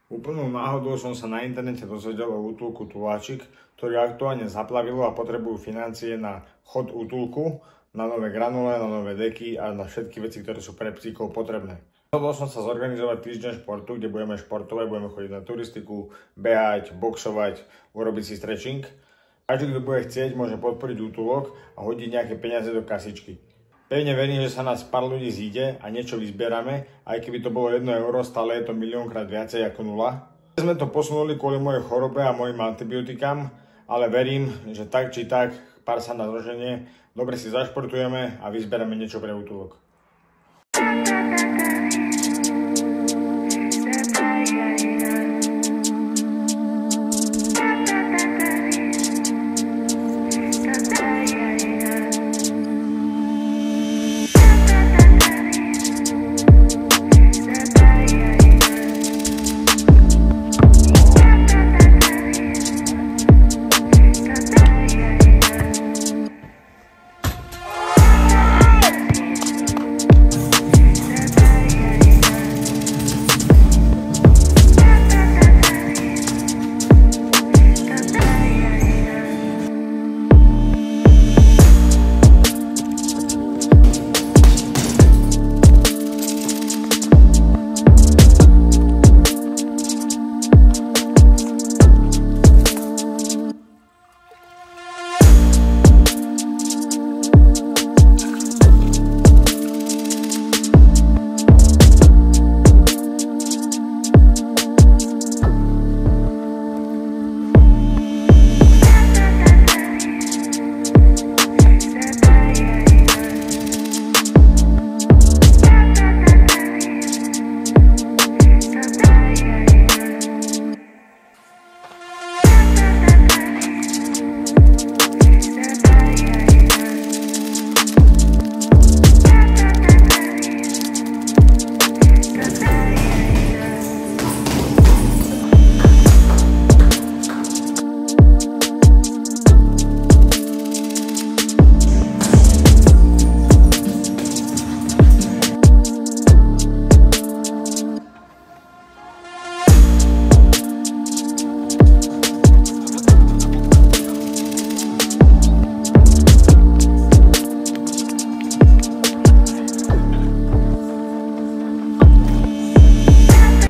Úplnou náhodou som sa na internete dozvedel o útulku Tuláčik, ktorý aktuálne zaplavilo a potrebujú financie na chod útulku, na nové granule, na nové deky a na všetky veci, ktoré sú pre psíkov potrebné. Rozhodol som sa zorganizovať týždeň športu, kde budeme športovať, budeme chodiť na turistiku, behať, boxovať, urobiť si stretching. Každý, kto bude chcieť, môže podporiť útulok a hodiť nejaké peniaze do kasičky. Pevne verím, že sa nás pár ľudí zíde a niečo vyzbierame, aj keby to bolo 1 euro, stále je to miliónkrát viacej ako 0. Sme to posunuli kvôli mojej chorobe a mojim antibiotikám, ale verím, že tak či tak pár sa nás roženie, dobre si zašportujeme a vyzbierame niečo pre útulok.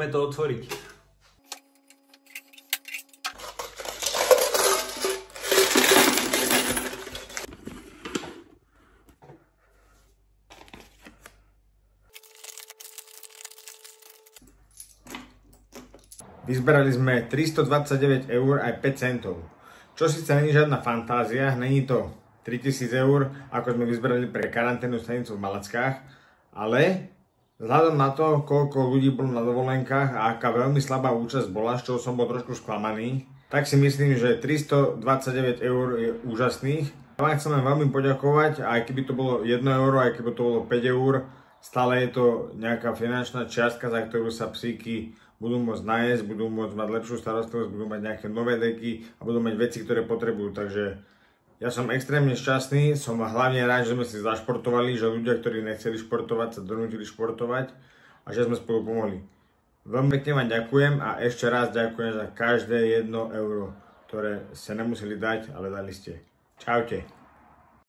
To otvoriť. Vyzberali sme 329 eur aj 5 centov. Čo síce není žiadna fantázia, není to 3000 eur, ako sme vyzberali pre karanténnu stanicu v Malackách, ale vzhľadom na to, koľko ľudí bolo na dovolenkách a aká veľmi slabá účasť bola, z čoho som bol trošku sklamaný, tak si myslím, že 329 eur je úžasných. Ja vám chcem veľmi poďakovať, aj keby to bolo 1 euro, aj keby to bolo 5 eur, stále je to nejaká finančná čiastka, za ktorú sa psíky budú môcť najesť, budú môcť mať lepšiu starostlivosť, budú mať nejaké nové deky a budú mať veci, ktoré potrebujú. Takže ja som extrémne šťastný, som hlavne rád, že sme si zašportovali, že ľudia, ktorí nechceli športovať, sa donútili športovať a že sme spolu pomohli. Veľmi pekne vám ďakujem a ešte raz ďakujem za každé 1 euro, ktoré ste nemuseli dať, ale dali ste. Čaute.